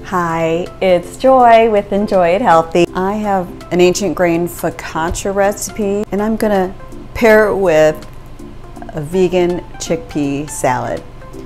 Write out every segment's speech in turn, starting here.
Hi, it's Joy with Enjoy It Healthy. I have an ancient grain focaccia recipe and I'm gonna pair it with a vegan chickpea salad.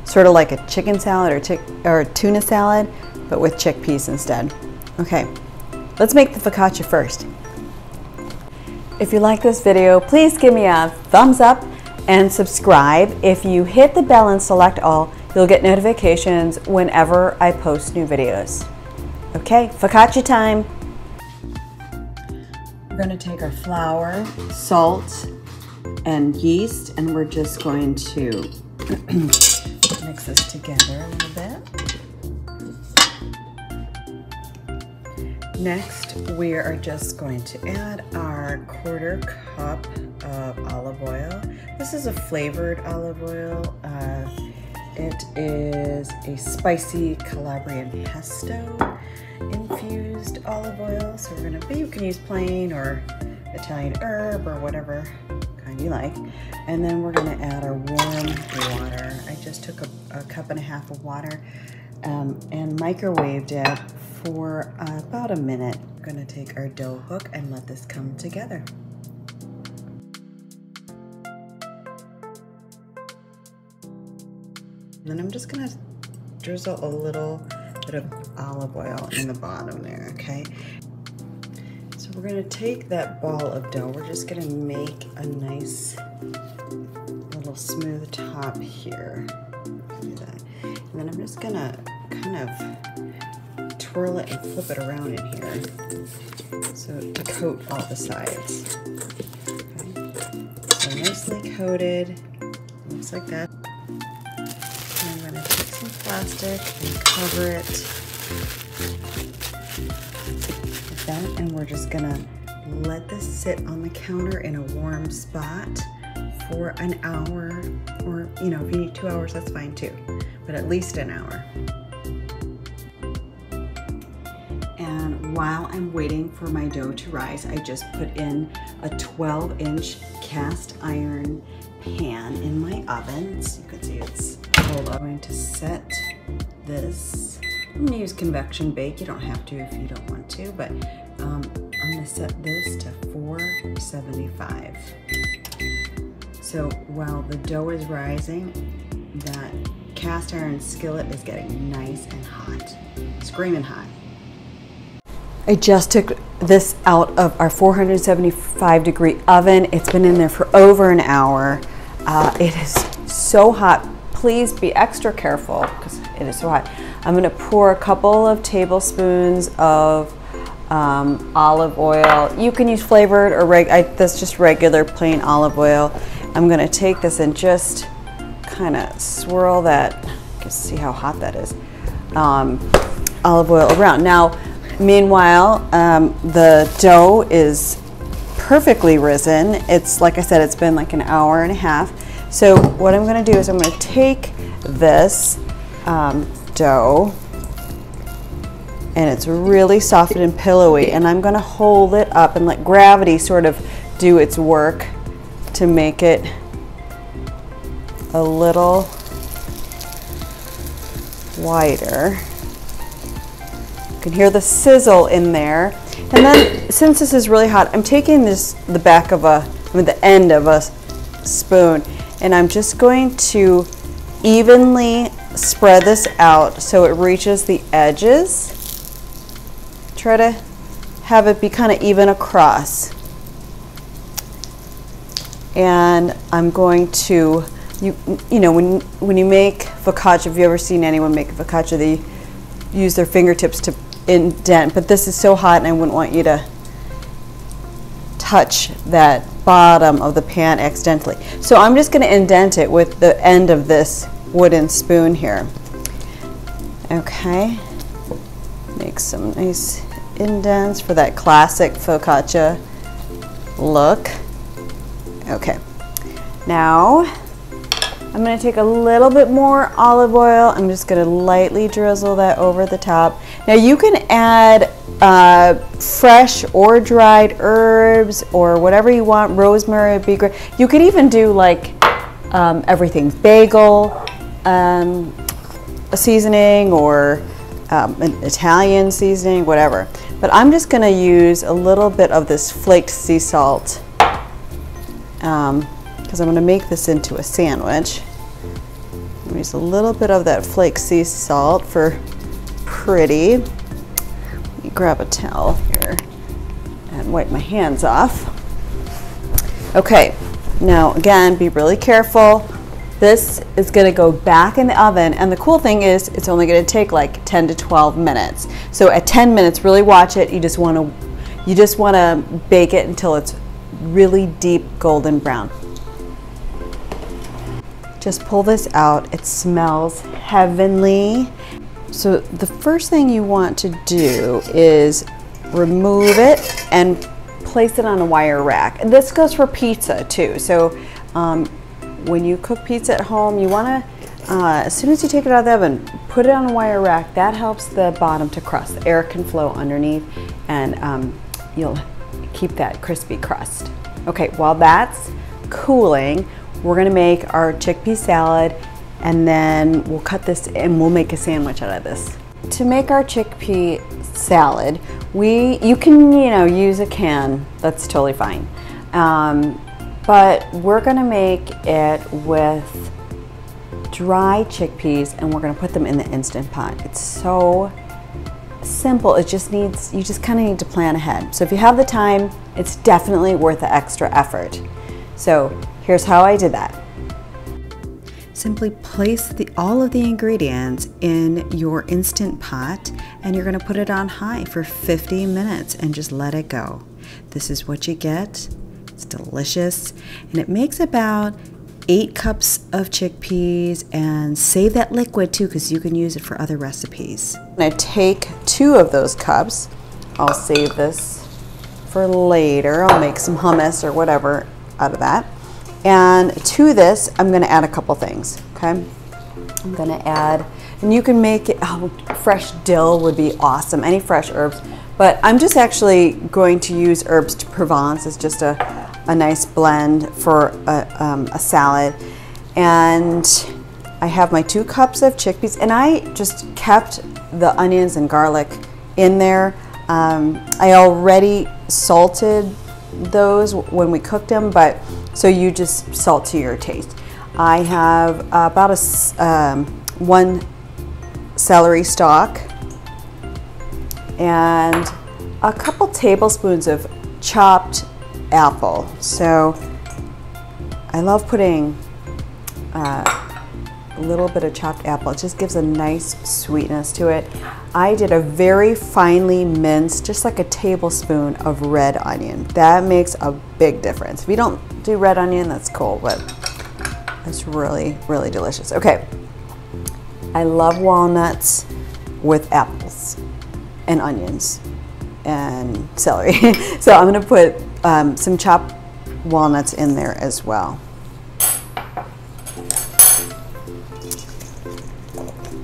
Sort of like a chicken salad or tuna salad, but with chickpeas instead. Okay, let's make the focaccia first. If you like this video, please give me a thumbs up and subscribe. If you hit the bell and select all, you'll get notifications whenever I post new videos. Okay, focaccia time. We're going to take our flour, salt, and yeast, and we're just going to mix this together a little bit. Next, we are just going to add our 1/4 cup of olive oil. This is a flavored olive oil. It is a spicy Calabrian pesto infused olive oil. So but you can use plain or Italian herb or whatever kind you like. And then we're gonna add our warm water. I just took a cup and a half of water and microwaved it for about a minute. We're gonna take our dough hook and let this come together. And then I'm just gonna drizzle a little bit of olive oil in the bottom there, okay? So we're gonna take that ball of dough, we're just gonna make a nice little smooth top here. Do that. And then I'm just gonna kind of twirl it and flip it around in here so to coat all the sides. Okay. So nicely coated, looks like that. And I'm going to take some plastic and cover it like that, and we're just going to let this sit on the counter in a warm spot for an hour, or if you need 2 hours, that's fine too, but at least an hour. And while I'm waiting for my dough to rise, I just put in a 12-inch cast iron pan in my oven. So you can see it's cold. I'm going to set this. I'm going to use convection bake. You don't have to if you don't want to, but I'm going to set this to 475. So while the dough is rising, that cast iron skillet is getting nice and hot, screaming hot. I just took this out of our 475-degree oven. It's been in there for over an hour. It is so hot. Please be extra careful because it is so hot. I'm going to pour a couple of tablespoons of olive oil. You can use flavored or that's just regular plain olive oil. I'm going to take this and just kind of swirl that. You can see how hot that is. Olive oil around. Now, meanwhile, the dough is perfectly risen. It's, like I said, it's been like an hour and a half. So what I'm going to do is I'm going to take this dough, and it's really soft and pillowy, and I'm going to hold it up and let gravity sort of do its work to make it a little wider. You can hear the sizzle in there. And then, since this is really hot, I'm taking the end of a spoon, and I'm just going to evenly spread this out so it reaches the edges. Try to have it be kind of even across. And I'm going to, when you make focaccia, have you ever seen anyone make a focaccia, they use their fingertips to indent, but this is so hot and I wouldn't want you to touch that bottom of the pan accidentally. So I'm just going to indent it with the end of this wooden spoon here. Okay, make some nice indents for that classic focaccia look. Okay, now I'm going to take a little bit more olive oil. I'm just going to lightly drizzle that over the top. Now you can add fresh or dried herbs or whatever you want. Rosemary would be great. You could even do like everything bagel, a seasoning, or an Italian seasoning, whatever. But I'm just gonna use a little bit of this flaked sea salt because I'm gonna make this into a sandwich. Use a little bit of that flaked sea salt for pretty. Let me grab a towel here and wipe my hands off. Okay, now again, be really careful. This is gonna go back in the oven, and the cool thing is it's only gonna take like 10 to 12 minutes. So at 10 minutes, really watch it. You just wanna bake it until it's really deep golden brown. Just pull this out. It smells heavenly. So the first thing you want to do is remove it and place it on a wire rack. And this goes for pizza too. So when you cook pizza at home, you want to, as soon as you take it out of the oven, put it on a wire rack. That helps the bottom to crust. The air can flow underneath, and you'll keep that crispy crust. Okay, while that's cooling, we're gonna make our chickpea salad, and then we'll cut this and we'll make a sandwich out of this. To make our chickpea salad, you can use a can. That's totally fine. But we're gonna make it with dry chickpeas, and we're gonna put them in the Instant Pot. It's so simple. It just needs, you just kind of need to plan ahead. So if you have the time, it's definitely worth the extra effort. So here's how I did that. Simply place all of the ingredients in your Instant Pot, and you're gonna put it on high for 50 minutes and just let it go. This is what you get. It's delicious, and it makes about 8 cups of chickpeas, and save that liquid too because you can use it for other recipes. I'm gonna take 2 of those cups. I'll save this for later. I'll make some hummus or whatever out of that. And to this, I'm gonna add a couple things, okay? I'm gonna add, and you can make it, fresh dill would be awesome, any fresh herbs. But I'm just actually going to use herbs de Provence. It's just a nice blend for a salad. And I have my 2 cups of chickpeas, and I just kept the onions and garlic in there. I already salted those when we cooked them, but so you just salt to your taste. I have about 1 celery stalk and a couple tablespoons of chopped apple. So I love putting a little bit of chopped apple. It just gives a nice sweetness to it. I did a very finely minced, just like a tablespoon of red onion. That makes a big difference. If you don't do red onion, that's cool, but it's really, really delicious. Okay, I love walnuts with apples and onions and celery. So I'm gonna put some chopped walnuts in there as well.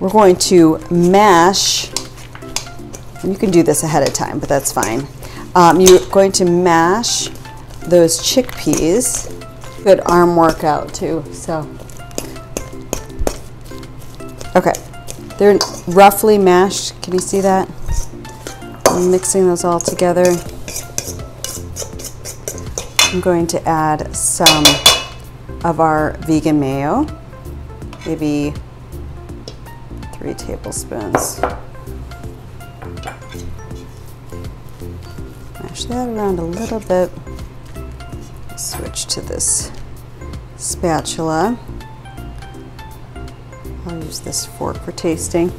We're going to mash, and you can do this ahead of time, but that's fine. You're going to mash those chickpeas. Good arm workout too, so. Okay, they're roughly mashed. Can you see that? I'm mixing those all together. I'm going to add some of our vegan mayo, maybe 3 tablespoons. Mash that around a little bit. Switch to this spatula. I'll use this fork for tasting.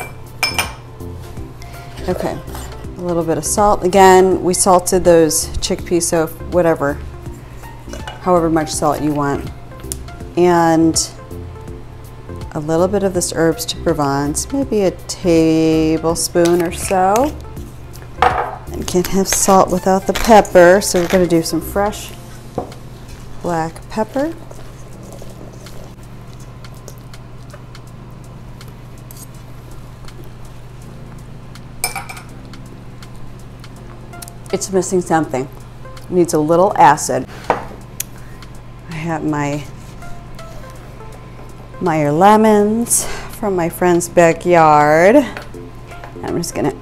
Okay, a little bit of salt. Again, we salted those chickpeas, so however much salt you want. And a little bit of this herbs de Provence, maybe a tablespoon or so. And can't have salt without the pepper, so we're going to do some fresh black pepper. It's missing something. It needs a little acid. I have my Meyer lemons from my friend's backyard. I'm just gonna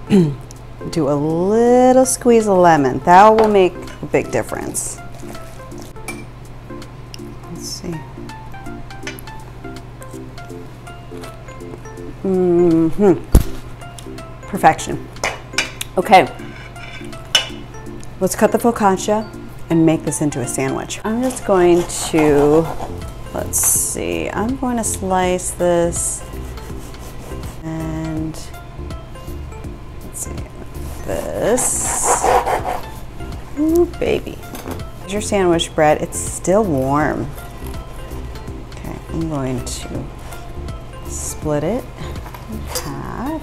do a little squeeze of lemon. That will make a big difference. Let's see. Perfection. Okay, let's cut the focaccia and make this into a sandwich. I'm just going to, let's see, I'm going to slice this and let's see, like this. Ooh, baby. Here's your sandwich bread. It's still warm. Okay, I'm going to split it in half.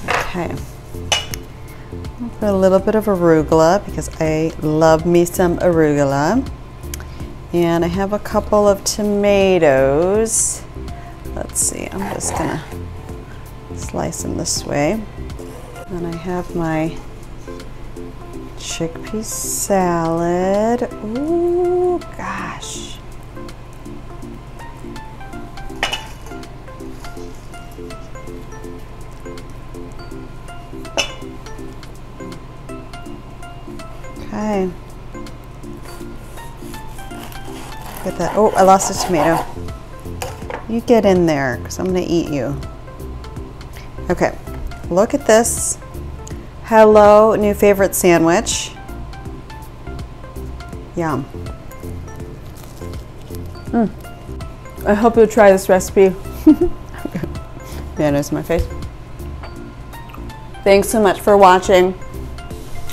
Okay. I'll put a little bit of arugula because I love me some arugula. And I have a couple of tomatoes. Let's see, I'm just gonna slice them this way. And I have my chickpea salad. Ooh, gosh. Okay. Get that. Oh, I lost a tomato. You get in there because I'm going to eat you. Okay, look at this. Hello, new favorite sandwich. Yum. I hope you'll try this recipe. Mayonnaise in my face. Thanks so much for watching.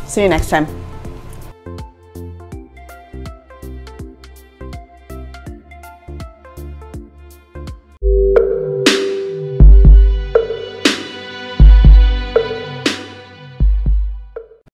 See you next time.